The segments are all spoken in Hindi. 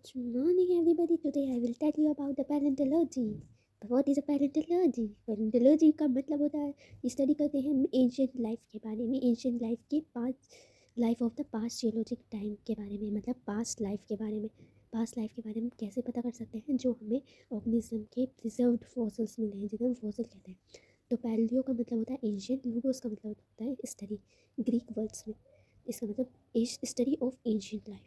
Good morning, everybody. Today I will tell you about the paleontology. What is a paleontology? Paleontology का मतलब होता है स्टडी करते हैं हम एंशियंट लाइफ के बारे में, एंशियंट लाइफ के past life of the past geologic time के बारे में, मतलब पास्ट लाइफ के बारे में। पास्ट लाइफ के बारे में कैसे पता कर सकते हैं? जो हमें ऑर्गेनिज्म के प्रिजर्व्ड फॉसिल्स मिले हैं, जिन्हें हम फॉसिल कहते हैं। तो पैलियो का मतलब होता है एंशियंट, लूगोस का मतलब होता है स्टडी ग्रीक वर्ड्स में। इसका मतलब स्टडी ऑफ एंशियंट लाइफ।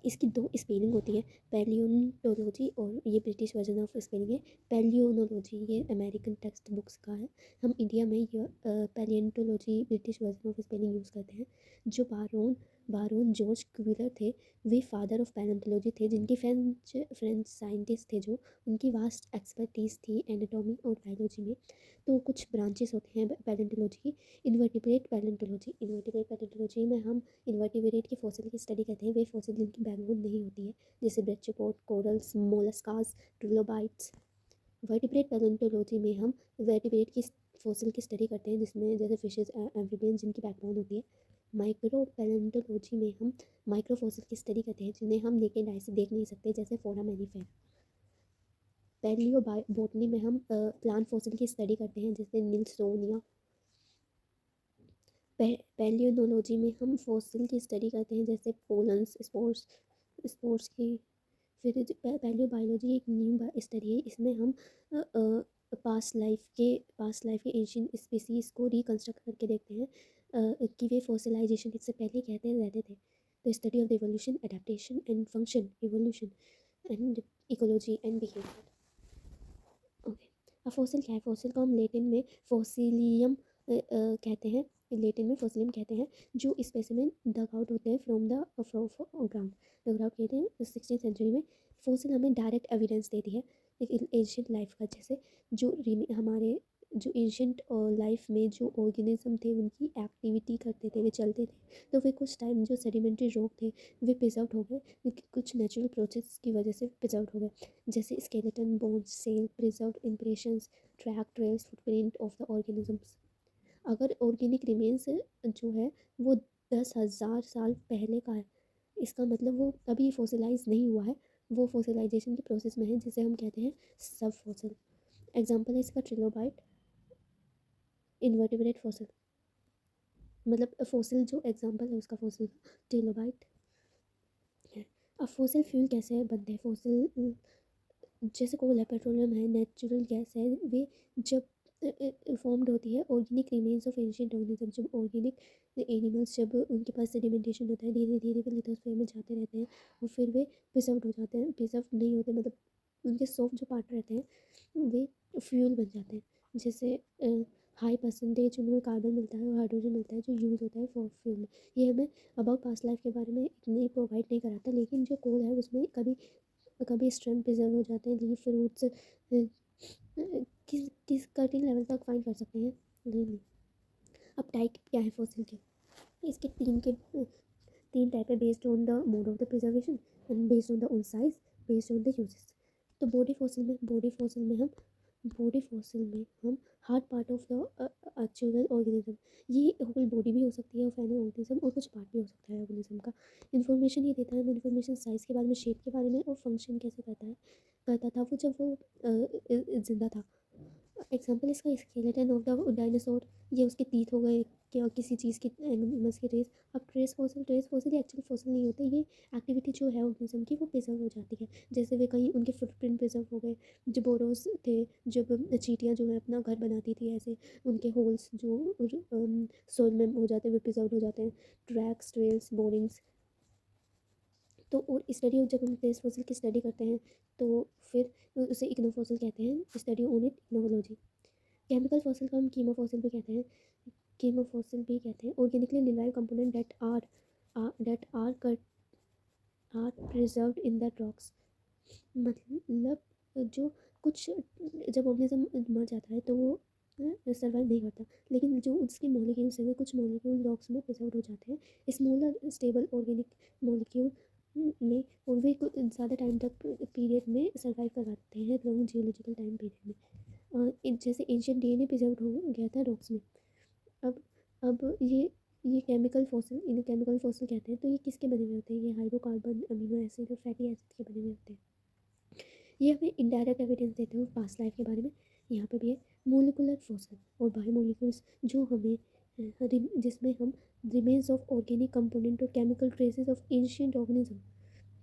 इसकी दो स्पेलिंग होती है, पैलियोंटोलॉजी, और ये ब्रिटिश वर्जन ऑफ स्पेलिंग है पैलियोनोलॉजी, ये अमेरिकन टेक्स्ट बुक्स का है। हम इंडिया में ये palaeontology British version of spelling use करते हैं। जो बारोन जॉर्ज क्यूलर थे, वे फादर ऑफ पैलियोंटोलॉजी थे, जिनके फ्रेंच साइंटिस्ट थे, जो उनकी वास्ट एक्सपर्टीज़ थी एनाटॉमी और बायोलॉजी में। तो कुछ ब्रांचेस होते हैं पैलियोंटोलॉजी की। इन्वर्टिब्रेट पैलियोंटोलॉजी में हम इन्वर्टिब्रेट के फॉसिल की स्टडी करते हैं, वे फॉसिल जिनकी बैकबोन नहीं होती है, जैसे ब्रेचियोपोड, कोरल्स, मोलस्कास, ट्रिलोबाइट्स। वर्टिब्रेट पैलियोंटोलॉजी में हम वर्टिब्रेट की फॉसिल की स्टडी करते हैं, जिसमें जैसे फिशेज, एम्फीबियंस जिनकी बैकबोन होती है। माइक्रो पैलियोंटोलॉजी में हम माइक्रो फॉसिल की स्टडी करते हैं, जिन्हें हम नेकेड आई से देख नहीं सकते, जैसे फोरामेनिफेरा। पैलियो बोटनी में हम प्लांट फॉसिल की स्टडी करते हैं, जैसे निल्सोनिया। पैलियोनोलॉजी में हम फॉसिल की स्टडी करते हैं, जैसे पोलन्स, स्पोर्ट्स की। फिर पैलियो बायोलॉजी एक न्यू स्टडी है, इसमें हम पास्ट लाइफ के एंशियंट स्पीसीज़ को रिकंस्ट्रक्ट करके देखते हैं कि वे फॉसिलाइजेशन इससे पहले कहते रहते थे। The study of the evolution, adaptation and function, evolution and ecology and behaviour. Okay, अब फॉसिल क्या है? फॉसिल को हम लेटिन में फॉसिलियम कहते हैं, लेटिन में फॉसिलियम कहते हैं, जो स्पेसिमेन डग आउट होते हैं from the ground. Dug out कहते हैं 16वीं सेंचुरी में। फॉसिल हमें डायरेक्ट एविडेंस देती है एंशियंट लाइफ का, जैसे हमारे जो एंशियंट लाइफ में जो ऑर्गेनिज्म थे, उनकी एक्टिविटी करते थे, वे चलते थे, तो वे कुछ टाइम जो सेडिमेंट्री रॉक थे वे प्रिजर्व हो गए, कुछ नेचुरल प्रोसेस की वजह से प्रिजर्व हो गए, जैसे skeleton, bones, shell, preserved impressions, track, trails, footprint of the organisms. अगर ऑर्गेनिक रिमेन्स जो है वो 10,000 साल पहले का है, इसका मतलब वो अभी फॉसिलाइज नहीं हुआ है, वो फॉसिलाइजेशन के प्रोसेस में है, जिसे हम कहते हैं सब फॉसिल। एग्जाम्पल है इसका ट्रिलोबाइट, इन्वर्टिब्रेट फॉसिल, मतलब फॉसिल जो एग्जाम्पल है उसका फॉसिल ट्रिलोबाइट है। अब फॉसिल फ्यूल कैसे बनते हैं? फॉसिल जैसे कोल है, पेट्रोलियम है, नेचुरल गैस है, वे जब फॉर्म्ड होती है organic remains of ancient organism, जब ऑर्गेनिक एनिमल्स, जब उनके पास सेडिमेंटेशन होता है, धीरे धीरे वे लिथोस्फीयर में जाते रहते हैं और फिर वे प्रिजर्व्ड हो जाते हैं, प्रिजर्व नहीं होते, मतलब उनके सॉफ्ट जो पार्ट रहते हैं वे फ्यूल बन जाते हैं, जैसे हाई परसेंटेज उनमें कार्बन मिलता है और हाइड्रोजन मिलता है, जो यूज़ होता है फॉर फ्यूल में। ये हमें अबाउट पास्ट लाइफ के बारे में इतनी प्रोवाइड नहीं कराता, लेकिन जो कोल है उसमें कभी स्ट्रेम प्रिजर्व हो जाते हैं, लीफ रूट्स किस कटिंग लेवल तक फाइंड कर सकते हैं, नहीं। अब टाइप क्या है फॉसिल के? इसके तीन टाइप है, based on the mode of the preservation and based on the on size, based on the uses. तो बॉडी फॉसिल में हम hard part of the actual organism, ये होल बॉडी भी हो सकती है ऑफ एन ऑर्गेनिज्म, और कुछ पार्ट भी हो सकता है ऑर्गेनिज्म का। इन्फॉर्मेशन ये देता है हमें, इन्फॉर्मेशन साइज़ के बारे में, शेप के बारे में, और फंक्शन कैसे करता था वो जब वो जिंदा था। एग्जाम्पल इसका स्केलेटन ऑफ द डायनासोर, ये उसके टीथ हो गए, क्या किसी चीज़ की एनिमल्स की ट्रेस। अब ट्रेस फॉसिल एक्चुअल फॉसिल नहीं होते, ये एक्टिविटी जो है ऑर्गेनिज्म की वो प्रिजर्व हो जाती है, जैसे वे कहीं उनके फुटप्रिंट प्रिजर्व हो गए, जो बोरोस थे, जब चींटियाँ जो है अपना घर बनाती थी, ऐसे उनके होल्स जो सोल में हो जाते हैं वे प्रिजर्व हो जाते हैं, ट्रैक्स, ट्रेल्स, बोरिंग्स। तो और स्टडी जब हम ट्रेस फॉसिल की स्टडी करते हैं तो फिर उसे इग्नोफॉसिल कहते हैं, study on it ichnology. Chemical fossil को हम कीमोफॉसिल भी कहते हैं, ऑर्गेनिकली लिवाइव component that are preserved in the rocks, मतलब जो कुछ, जब ऑर्गेनिज्म मर जाता है तो वो सर्वाइव नहीं करता, लेकिन जो उसके मॉलिक्यूल्स हैं, कुछ मॉलिक्यूल रॉक्स में प्रिजर्व हो जाते हैं, स्मॉलर स्टेबल ऑर्गेनिक मॉलिक्यूल में, और वे कुछ ज़्यादा टाइम तक पीरियड में सर्वाइव करवाते हैं, लॉन्ग जियोलॉजिकल टाइम पीरियड में। जैसे एंशियंट डीएनए प्रिजर्व हो गया था रॉक्स में। अब ये ये केमिकल फॉसिल, इन्हें केमिकल फॉसिल कहते हैं। तो ये किसके बने हुए होते हैं? ये हाइड्रोकार्बन, अमीनो एसिड और फैटी एसिड के बने हुए होते हैं। ये हमें इनडायरेक्ट एविडेंस देते हैं पास्ट लाइफ के बारे में। यहाँ पे भी है मोलिकुलर फॉसिल और बायोमोलिक्यूल्स, जो हमें जिसमें हम रिमेन्स ऑफ ऑर्गेनिक कंपोनेंट और chemical traces of ancient organism,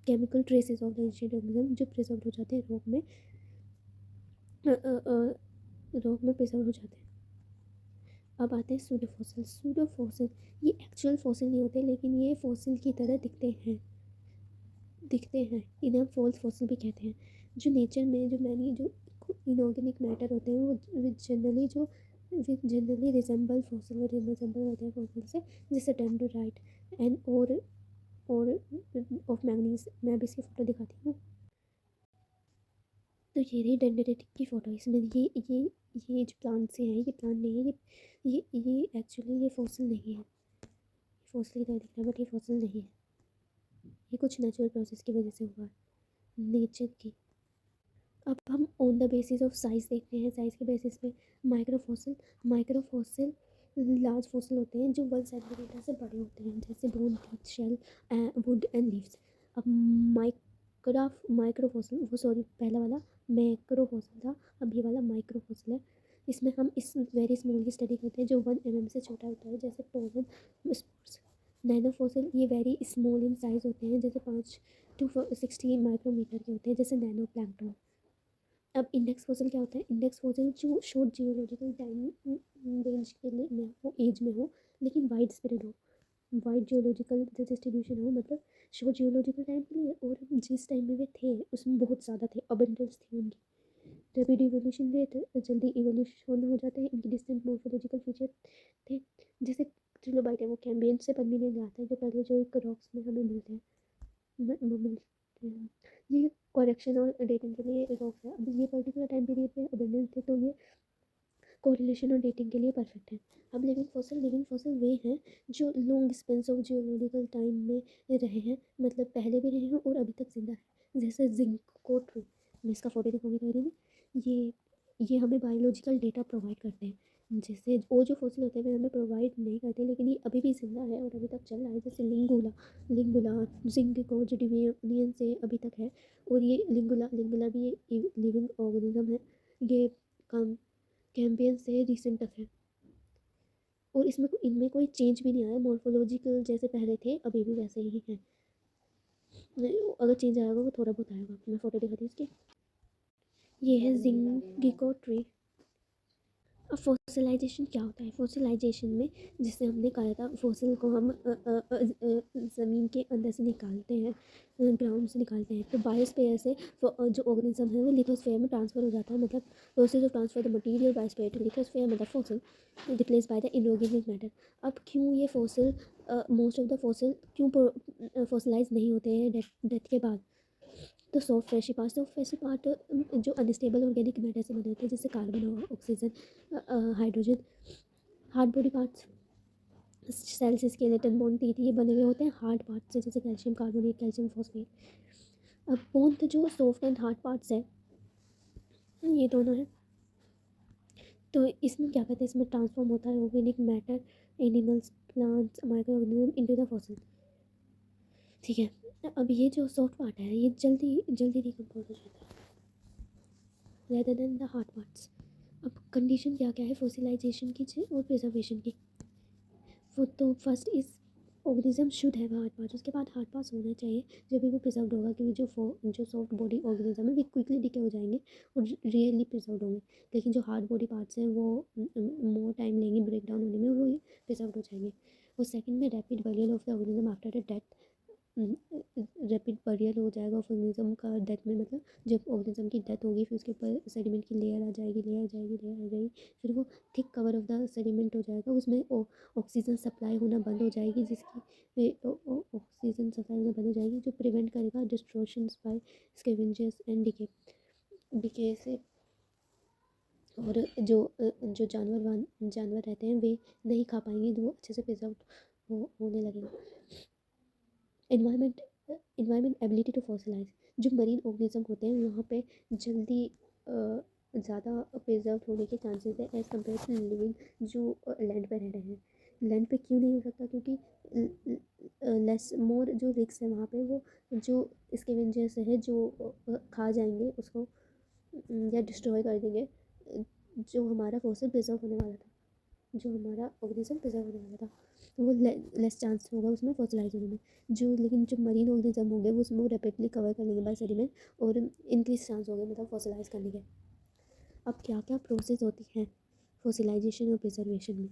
chemical traces of the ancient organism जो प्रिजर्व हो जाते हैं रॉक में, रॉक में प्रिजर्व हो जाते हैं। अब आते हैं सूडो फॉसिल। सूडो फॉसिल ये एक्चुअल फॉसिल नहीं होते, लेकिन ये फॉसिल की तरह दिखते हैं। इन्हें फॉल्स फॉसिल भी कहते हैं। जो नेचर में जो इनऑर्गेनिक मैटर होते हैं वो जनरली रिजेंबल फॉसिल होते हैं फॉसिल से, जैसे डेंड्राइट एंड और ऑफ मैग्नीज। मैं अभी इसकी फ़ोटो दिखाती हूँ। तो ये रही डेंड्राइट की फ़ोटो। इसमें ये जो प्लांट से है, ये प्लांट नहीं है, ये एक्चुअली ये फॉसिल नहीं है। फॉसिल की तरह दिख रहा है बट ये फॉसिल नहीं है। ये कुछ नेचुरल प्रोसेस की वजह से हुआ है, नेचर की। अब हम on the basis of size देखते हैं। साइज़ के बेसिस पे माइक्रोफॉसिल लार्ज फॉसिल होते हैं जो 1 सेंटीमीटर से बड़े होते हैं, जैसे bone, teeth, shell, wood and leaves. अब माइक्रोफॉसिल पहला वाला मैक्रोफॉसिल था, अब ये वाला माइक्रोफॉसिल है। इसमें हम इस वेरी स्मॉल की स्टडी करते हैं जो 1 mm से छोटा होता है, जैसे पोलन स्पोर्स। नैनोफॉसिल ये वेरी स्मॉल इन साइज़ होते हैं, जैसे 5 to 60 माइक्रोमीटर के होते हैं, जैसे नैनो प्लैंकटन। अब इंडेक्स फॉसिल क्या होता है? इंडेक्स फॉसिल जो शॉर्ट जियोलॉजिकल टाइम रेंज के लिए में हो, एज में हो, लेकिन वाइड स्प्रेड हो, वाइड जियोलॉजिकल डिस्ट्रीब्यूशन हो, मतलब शॉर्ट जियोलॉजिकल टाइम के लिए, और जिस टाइम में वे थे उसमें बहुत ज़्यादा थे, अबंडेंस थी उनकी। रैपिड इवोल्यूशन रेट, जल्दी इवोल्यूशन हो जाते हैं। इनकी डिस्टेंट मॉर्फोलॉजिकल फीचर थे, जैसे ट्रिलोबाइट है वो कैम्बियन से बनने में आता है, जो पहले जो एक रॉक्स में हमें मिलते हैं। ये करेक्शन और डेटिंग के लिए रॉक्स है। अब ये पर्टिकुलर टाइम पीरियड में अबंडेंस थे, तो ये कोरिलेशन और डेटिंग के लिए परफेक्ट है। अब लिविंग फॉसिल वे हैं जो long Spence of geological time में रहे हैं, मतलब पहले भी रहे हैं और अभी तक जिंदा है, जैसे जिंको ट्री। मैं इसका फोटो दिखाऊंगी थोड़ी देर में। ये हमें बायोलॉजिकल डेटा प्रोवाइड करते हैं, जैसे वो जो फॉसिल होते हैं वे हमें प्रोवाइड नहीं करते, लेकिन ये अभी भी जिंदा है और अभी तक चल रहा है, जैसे लिंगुला जिंको जो डिवियन से अभी तक है। और ये लिंगुला भी ये लिविंग ऑर्गेनिज्म है। ये काम कैम्बियन से रिसेंट तक है, और इनमें कोई चेंज भी नहीं आया। मॉर्फोलॉजिकल जैसे पहले थे अभी भी वैसे ही हैं। अगर चेंज आएगा वो थोड़ा बहुत आएगा। मैं फ़ोटो दिखाती हूँ इसकी। ये है जिंगिको ट्री। अब फॉसिलाइजेशन क्या होता है? फॉसिलाइजेशन में, जिससे हमने कहा था, फॉसिल को हम ज़मीन के अंदर से निकालते हैं, ग्राउंड से निकालते हैं, तो बायोस्फीयर से जो ऑर्गेनिज्म है वो लिथोस्फीयर में ट्रांसफ़र हो जाता है, मतलब process of transfer the material biosphere to lithosphere, मतलब fossil replace by the inorganic matter. अब क्यों ये fossil most of the fossil क्यों फॉसिलाइज नहीं होते हैं डेथ के बाद? तो सॉफ्ट फ्रेशी पार्ट जो अनस्टेबल ऑर्गेनिक मैटर से बने होते हैं, जैसे carbon, oxygen, hydrogen. Hard body parts, shells, skeleton, bone, teeth, ये बने हुए होते हैं हार्ड पार्ट से, जैसे कैल्शियम कार्बोनेट, कैल्शियम फॉस्फेट। अब बोन तो जो सॉफ्ट एंड हार्ड पार्ट्स है, ये दोनों हैं। तो इसमें क्या कहते हैं, इसमें ट्रांसफॉर्म होता है organic matter, animals, plants, micro organism into the fossil. ठीक है। अब ये जो सॉफ्ट पार्ट है ये जल्दी डिकम्पोज हो जाता है rather than the hard parts. अब कंडीशन क्या क्या है फॉसिलाइजेशन की और प्रिजर्वेशन की? वो तो first is organism should have hard parts, उसके बाद हार्ड पार्ट्स होना चाहिए जब भी वो प्रिजर्व होगा, क्योंकि जो सॉफ्ट बॉडी ऑर्गेनिज्म है वे क्विकली डिके हो जाएंगे और रियरली प्रिजर्व होंगे, लेकिन जो हार्ड बॉडी पार्ट्स हैं वो मोर टाइम लेंगे ब्रेक डाउन होने में और वो प्रिजर्व हो जाएंगे। और सेकंड में rapid burial of the organism after the death. Rapid burial हो जाएगा ऑर्गेनिज्म का डेथ में, मतलब जब ऑर्गेनिज्म की डेथ होगी फिर उसके ऊपर सेडिमेंट की लेयर आ जाएगी, फिर वो thick cover of the sediment हो जाएगा, उसमें ऑक्सीजन सप्लाई होना बंद हो जाएगी, जो प्रिवेंट करेगा डिस्ट्रॉशंस बाय स्कैवेंजर्स एंड डिके से। और जो जानवर रहते हैं वे नहीं खा पाएंगे, तो वो अच्छे से प्रिजर्व होने लगेंगे। इन्वायरमेंट एबिलिटी टू फॉसिलाइज, जो मरीन ऑर्गेनिज्म होते हैं वहाँ पे जल्दी ज़्यादा प्रिजर्व होने के चांसेस है एज़ कम्पेयर टू लिविंग जो लैंड पर रह रहे हैं। लैंड पे क्यों नहीं हो सकता? क्योंकि लेस मोर जो रिस्क है वहाँ पे, वो जो स्कैवेंजर्स है जो खा जाएंगे उसको या डिस्ट्रॉय कर देंगे जो हमारा फॉसिल प्रिजर्व होने वाला था, जो हमारा ऑर्गेनिज्म प्रिजर्व होने वाला था, वो लेस चांस होगा उसमें फॉसिलाइज होने में। जो लेकिन जो मरीन ऑर्गेनिज्म होंगे वो उसमें रैपिडली कवर कर लेंगे बाय सेडिमेंट और इंक्रीज चांस होंगे मतलब फॉसिलाइज करने के। अब क्या क्या प्रोसेस होती हैं फॉसिलाइजेशन और प्रिजर्वेशन में?